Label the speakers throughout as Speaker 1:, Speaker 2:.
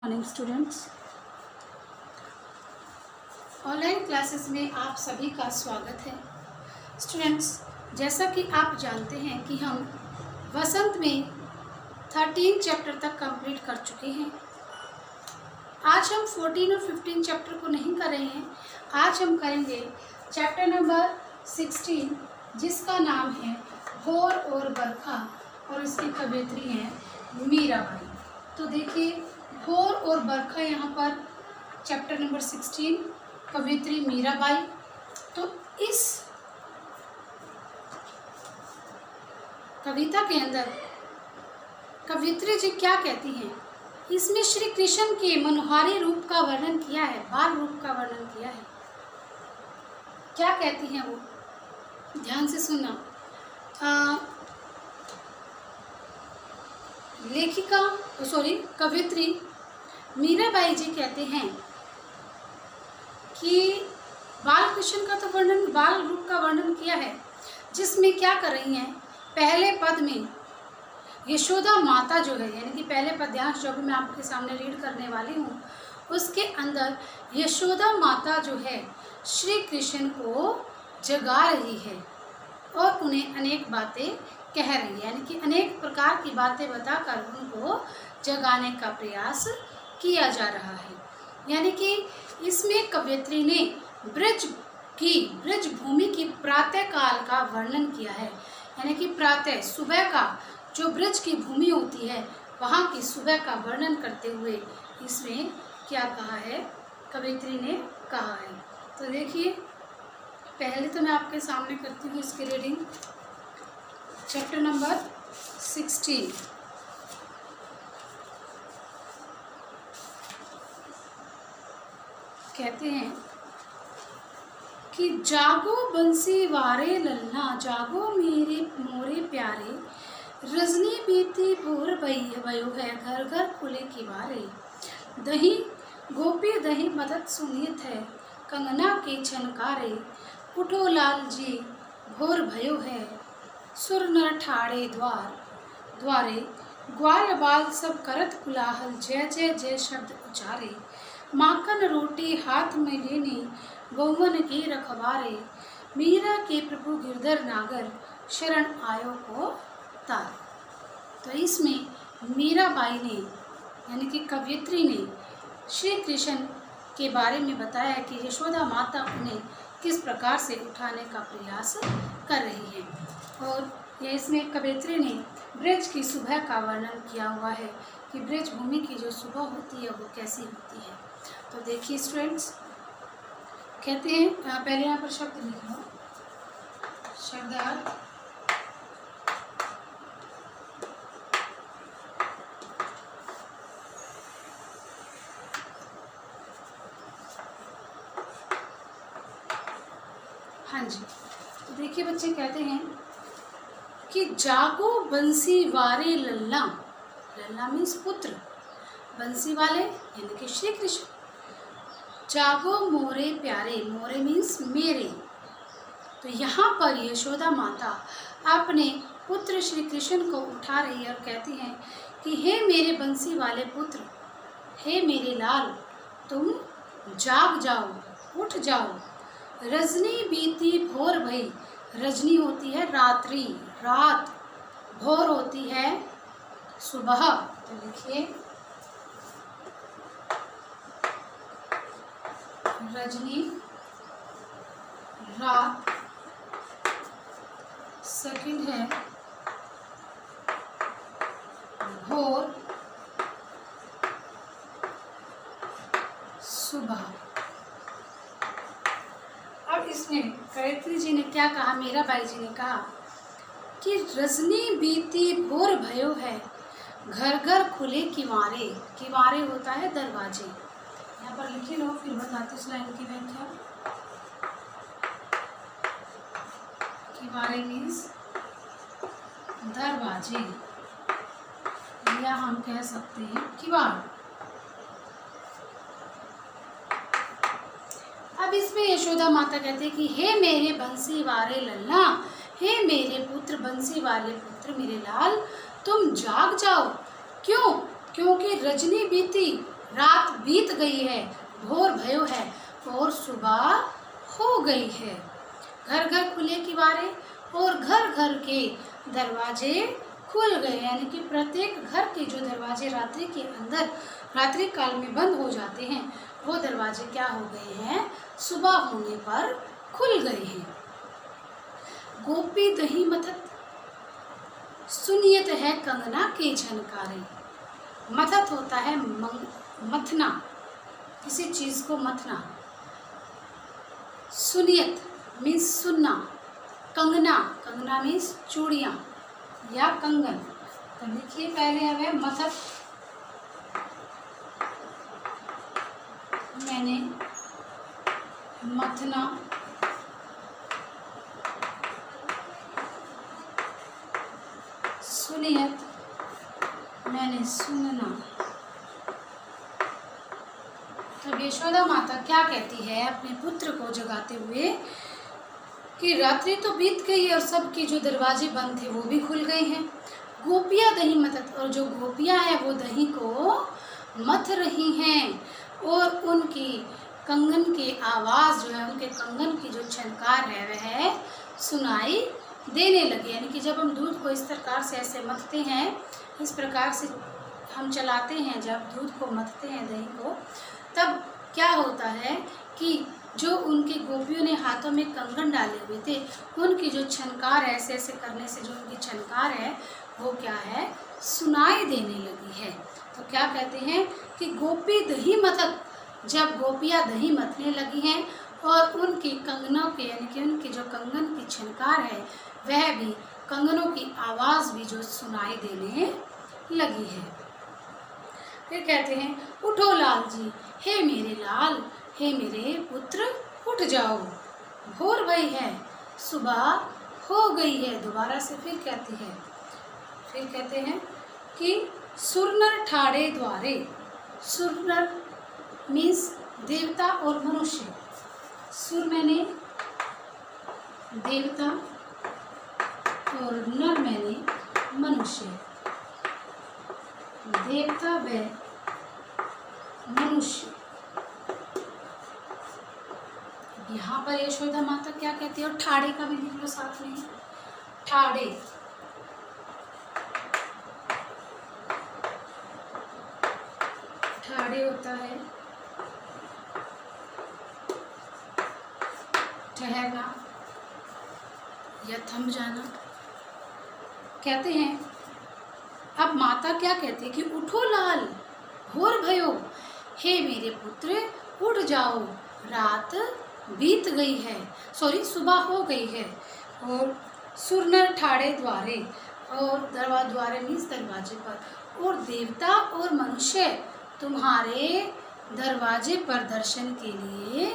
Speaker 1: Morning students, online classes में आप सभी का स्वागत है। स्टूडेंट्स, जैसा कि आप जानते हैं कि हम वसंत में 13 चैप्टर तक कंप्लीट कर चुके हैं। आज हम 14 और 15 चैप्टर को नहीं कर रहे हैं। आज हम करेंगे चैप्टर नंबर 16, जिसका नाम है भोर और बरखा, और इसकी कवियत्री हैं मीराबाई। तो देखिए, भोर और बरखा यहाँ पर चैप्टर नंबर 16, कवियत्री मीराबाई। तो इस कविता के अंदर कवियत्री जी क्या कहती हैं? इसमें श्री कृष्ण के मनोहारी रूप का वर्णन किया है, बाल रूप का वर्णन किया है। क्या कहती हैं वो? ध्यान से सुनना। कवियत्री मीराबाई जी कहते हैं कि बाल कृष्ण का तो वर्णन, बाल रूप का वर्णन किया है, जिसमें क्या कर रही हैं? पहले पद में यशोदा माता जो है, यानी कि पहले पद्यांश जो भी मैं आपके सामने रीड करने वाली हूँ, उसके अंदर यशोदा माता जो है श्री कृष्ण को जगा रही है और उन्हें अनेक बातें कह रही है, यानी कि अनेक प्रकार की बातें बताकर उनको जगाने का प्रयास किया जा रहा है। यानी कि इसमें कवियत्री ने ब्रज भूमि की प्रातः काल का वर्णन किया है, यानी कि प्रातः सुबह का जो ब्रज की भूमि होती है, वहाँ की सुबह का वर्णन करते हुए इसमें क्या कहा है, कवियत्री ने कहा है। तो देखिए, पहले तो मैं आपके सामने करती हूँ इसकी रीडिंग। चैप्टर नंबर 16, कहते हैं कि जागो बंसी वारे ललना, जागो मेरे मोरे प्यारे, रजनी बीती भोर भयो है, घर घर खुले किवारे, दही गोपी दही मदद सुनित है, कंगना के छनकारे, उठो लाल जी भोर भयो है, सुर नर ठाड़े द्वारे, ग्वाल बाल सब करत कुलाहल, जय जय जय शब्द उचारे, माखन रोटी हाथ में लेनी, गौवन के रखवारे, मीरा के प्रभु गिरधर नागर, शरण आयो को तार। तो इसमें मीराबाई ने, यानी कि कवियत्री ने, श्री कृष्ण के बारे में बताया है कि यशोदा माता उन्हें किस प्रकार से उठाने का प्रयास कर रही है, और यह इसमें कवियत्री ने ब्रज की सुबह का वर्णन किया हुआ है कि ब्रज भूमि की जो सुबह होती है वो कैसी होती है। तो देखिए स्टूडेंट्स, कहते हैं, पहले यहाँ पर शब्द लिख लो, शब्दार्थ। हाँ जी, तो देखिए बच्चे, कहते हैं कि जागो बंसी वारे लल्ला, लल्ला मीन्स पुत्र, बंसी वाले यानी कि श्री कृष्ण, जागो मोरे प्यारे, मोरे मीन्स मेरे। तो यहाँ पर यशोदा माता अपने पुत्र श्री कृष्ण को उठा रही है और कहती हैं कि हे मेरे बंसी वाले पुत्र, हे मेरे लाल, तुम जाग जाओ, उठ जाओ, रजनी बीती भोर भई, रजनी होती है रात्रि, रात, भोर होती है सुबह। तो लिखिए, रजनी रात, सेकंड है भोर सुबह। अब इसमें कवियत्री जी ने क्या कहा, मीराबाई जी ने कहा कि रजनी बीती भोर भयो है, घर घर खुले किवारे, किवारे होता है दरवाजे। यहाँ पर लिखे लो, फिर बताते इस लाइन की व्याख्या। किवारे मीन्स दरवाजे, या हम कह सकते हैं किवाड़। अब इसमें यशोदा माता कहते हैं कि हे मेरे बंसी वाले लल्ला, हे मेरे पुत्र बंसी वाले पुत्र, मेरे लाल, तुम जाग जाओ। क्यों? क्योंकि रजनी बीती, बीत गई है, भोर भयो है और सुबह हो गई है। घर घर खुले किवारे और घर घर के दरवाजे खुल गए, यानी कि प्रत्येक घर के जो दरवाजे रात्रि के अंदर रात्रि काल में बंद हो जाते हैं वो दरवाजे क्या हो गए हैं, सुबह होने पर खुल गए हैं। गोपी दही मथत सुनियत है कंगना के झनकारे। मथत होता है मथना, किसी चीज को मथना। सुनियत मीन्स सुनना, कंगना, कंगना मीन्स चूड़ियाँ या कंगन। तो लिखिए पहले हमें मथत, मैंने मथना, सुनियत मैंने सुनना। तब यशोदा माता क्या कहती है अपने पुत्र को जगाते हुए कि रात्रि तो बीत गई है और सबके जो दरवाजे बंद थे वो भी खुल गए हैं। गोपियाँ दही मथत, और जो गोपियाँ हैं वो दही को मथ रही हैं और उनकी कंगन की आवाज़ जो है, उनके कंगन की जो छनकार है वह सुनाई देने लगी। यानी कि जब हम दूध को इस प्रकार से ऐसे मथते हैं, इस प्रकार से हम चलाते हैं, जब दूध को मथते हैं दही को, तब क्या होता है कि जो उनके गोपियों ने हाथों में कंगन डाले हुए थे उनकी जो छनकार है, ऐसे ऐसे करने से जो उनकी छनकार है वो क्या है, सुनाई देने लगी है। तो क्या कहते हैं कि गोपी दही मथत, जब गोपियाँ दही मथने लगी हैं और उनकी कंगनों के, यानी कि उनकी जो कंगन की छनकार है वह भी, कंगनों की आवाज़ भी जो सुनाई देने लगी है। फिर कहते हैं उठो लाल जी, हे मेरे लाल, हे मेरे पुत्र उठ जाओ, भोर भई है, सुबह हो गई है। दोबारा से फिर कहती है, फिर कहते हैं कि सुरनर ठाड़े द्वारे। सुरनर मीन्स देवता और मनुष्य। सुर मैंने देवता और नर मैंने मनुष्य। देवता व मनुष्य। यहाँ पर यशोदा माता क्या कहती है, और ठाड़े का भी लिख लो साथ में, ठाड़े। ठाड़े होता है ठहरना या थम जाना। कहते हैं अब माता क्या कहती है कि उठो लाल, भोर भयो, हे मेरे पुत्र उठ जाओ, रात बीत गई है, सॉरी सुबह हो गई है। और सुरनर ठाड़े द्वारे, और द्वारे मीन्स दरवाजे पर, और देवता और मनुष्य तुम्हारे दरवाजे पर दर्शन के लिए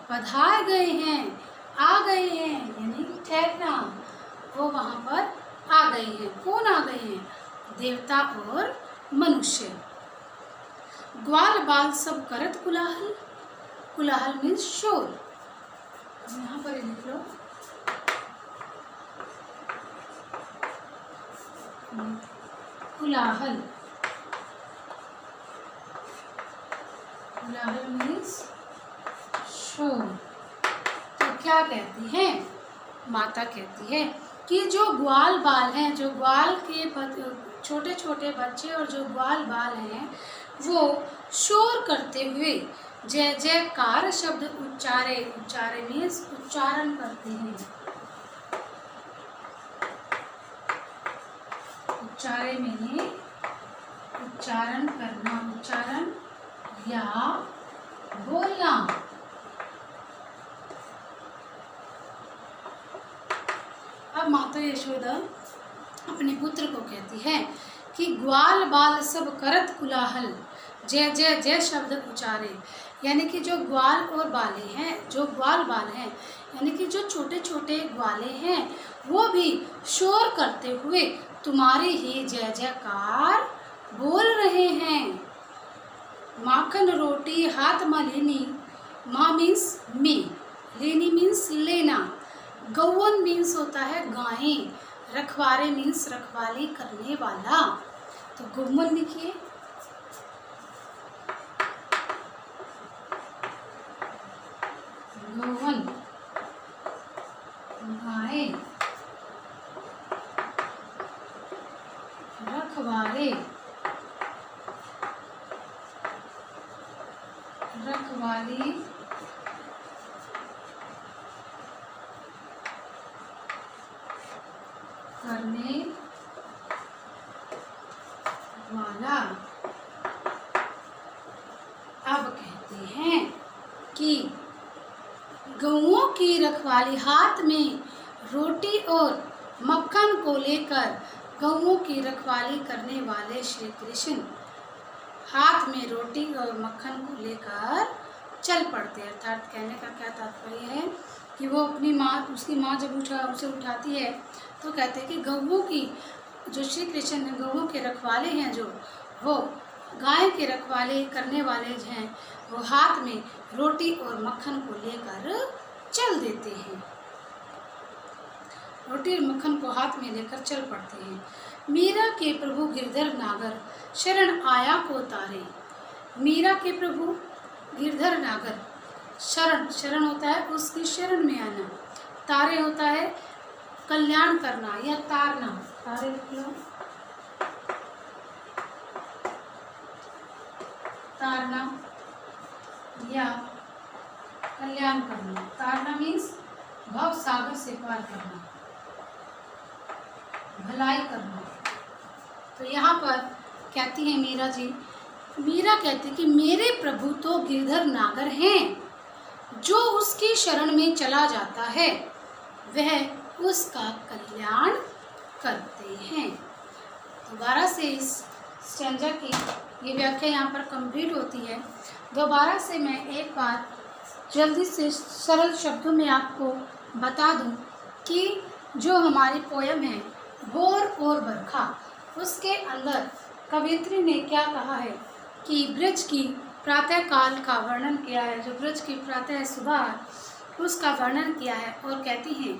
Speaker 1: पधार गए हैं, आ गए हैं, यानी ठहरना, वो वहाँ पर आ गए हैं। कौन आ गए हैं, देवता और मनुष्य। ग्वाल बाल सब करत कुलाहल, कुलाहल मीन्स शोर। यहाँ पर लिख लो कुलाहल, कुलाहल मीन्स शोर। तो क्या कहती है माता, कहती है कि जो ग्वाल बाल हैं, जो ग्वाल के छोटे छोटे बच्चे और जो ग्वाल बाल हैं वो शोर करते हुए जय जयकार शब्द उच्चारे, उच्चारे मीन्स उच्चारण करते हैं। उच्चारे मैंने उच्चारण करना, उच्चारण या बोलना। अब माता यशोदा अपने पुत्र को कहती है कि ग्वाल बाल सब करत कुलाहल, जय जय जय शब्द उच्चारे। यानी कि जो ग्वाल और बाले हैं, जो ग्वाल बाल हैं, यानी कि जो छोटे छोटे ग्वाले हैं वो भी शोर करते हुए तुम्हारी ही जय जयकार बोल रहे हैं। माखन रोटी हाथ में लेनी, माँ मीन्स में, लेनी मीन्स लेना, गौवन मीन्स होता है गायें, रखवारे मीन्स रखवाली करने वाला। तो गौवन लिखिए, गौवन गाय रखवाले रखवाली करने वाला। अब कहते हैं कि गौओं की रखवाली, हाथ में रोटी और मक्खन को लेकर गौओं की रखवाली करने वाले श्री कृष्ण हाथ में रोटी और मक्खन को लेकर चल पड़ते हैं। अर्थात कहने का क्या तात्पर्य है कि वो अपनी माँ, उसकी माँ जब उसे उठाती है तो कहते हैं कि गौओं की, जो श्री कृष्ण गौओं के रखवाले हैं, जो वो गाय के रखवाले करने वाले हैं, वो हाथ में रोटी और मक्खन को लेकर चल देते हैं, रोटी और मक्खन को हाथ में लेकर चल पड़ते हैं। मीरा के प्रभु गिरधर नागर शरण आया को तारे। मीरा के प्रभु गिरधर नागर, शरण होता है उसकी शरण में आना, तारे होता है कल्याण करना या तारना, तारे तारना या कल्याण करना। तारना मीन्स भव सागर से पार करना, भलाई करना। तो यहाँ पर कहती है मीरा कहती कि मेरे प्रभु तो गिरधर नागर हैं, जो उसकी शरण में चला जाता है वह उसका कल्याण करते हैं। दोबारा से इस स्टैंजा की ये व्याख्या यहाँ पर कंप्लीट होती है। दोबारा से मैं एक बार जल्दी से सरल शब्दों में आपको बता दूं कि जो हमारी पोयम है भोर और बरखा, उसके अंदर कवियत्री ने क्या कहा है कि ब्रज की प्रातः काल का वर्णन किया है, जो ब्रज की प्रातः सुबह उसका वर्णन किया है। और कहती हैं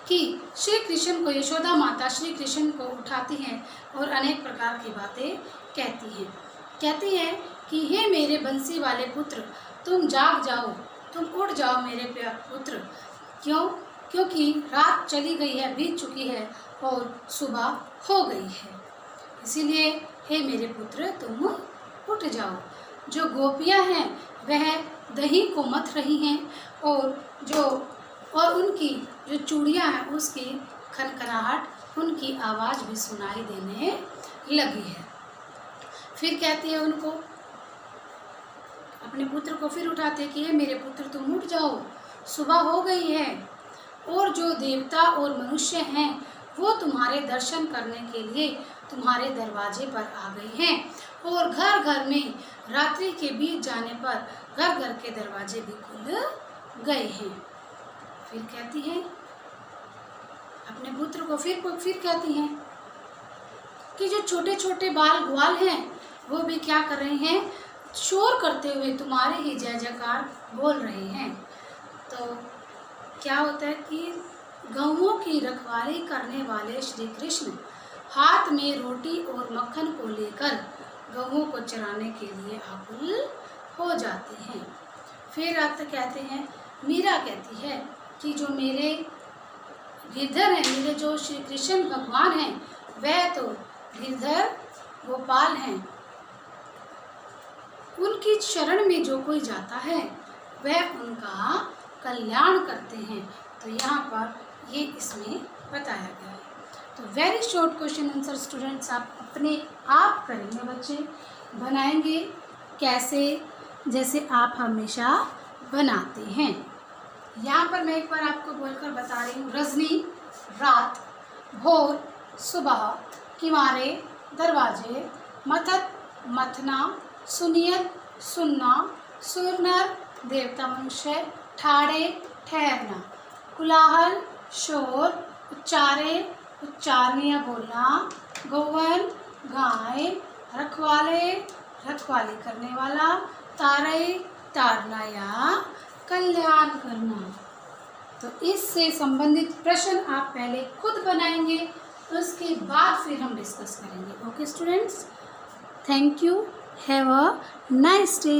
Speaker 1: कि श्री कृष्ण को यशोदा माता श्री कृष्ण को उठाती हैं और अनेक प्रकार की बातें कहती हैं कि हे मेरे बंसी वाले पुत्र, तुम जाग जाओ, तुम उठ जाओ मेरे प्यारे पुत्र। क्योंकि रात चली गई है, बीत चुकी है और सुबह हो गई है, इसीलिए हे मेरे पुत्र तुम उठ जाओ। जो गोपियां हैं वह दही को मथ रही हैं और उनकी जो चूड़ियां हैं उसकी खनखनाहट, उनकी आवाज़ भी सुनाई देने लगी है। फिर कहती है उनको, अपने पुत्र को फिर उठाते कि हे मेरे पुत्र तुम उठ जाओ, सुबह हो गई है और जो देवता और मनुष्य हैं वो तुम्हारे दर्शन करने के लिए तुम्हारे दरवाजे पर आ गए हैं और घर घर में रात्रि के बीत जाने पर घर घर के दरवाजे भी खुल गए हैं। फिर कहती है अपने पुत्र को फिर कहती हैं कि जो छोटे छोटे बाल ग्वाल हैं वो भी क्या कर रहे हैं, शोर करते हुए तुम्हारे ही जय जयकार बोल रहे हैं। तो क्या होता है कि गौओं की रखवाली करने वाले श्री कृष्ण हाथ में रोटी और मक्खन को लेकर गौओं को चराने के लिए आकुल हो जाते हैं। फिर आप कहते हैं, मीरा कहती है कि जो मेरे गिरधर हैं, मेरे जो श्री कृष्ण भगवान हैं वह तो गिरधर गोपाल हैं, उनकी शरण में जो कोई जाता है वह उनका कल्याण करते हैं। तो यहाँ पर ये इसमें बताया गया है। तो very short question answer students आप अपने आप करेंगे, बच्चे बनाएंगे कैसे, जैसे आप हमेशा बनाते हैं। यहाँ पर मैं एक बार आपको बोलकर बता रही हूँ, रजनी रात, भोर सुबह, किनारे दरवाजे, मथत मथना, सुनियत सुनना, सुरनर देवता मनुष्य, ठाड़े ठहरना, कुलाहल शोर, उच्चारे उच्चारण या बोलना, गौवन गाय, रखवाले रखवाली करने वाला, तारे तारना या कल्याण करना। तो इससे संबंधित प्रश्न आप पहले खुद बनाएंगे, उसके बाद फिर हम डिस्कस करेंगे। Okay students, thank you, have a nice day.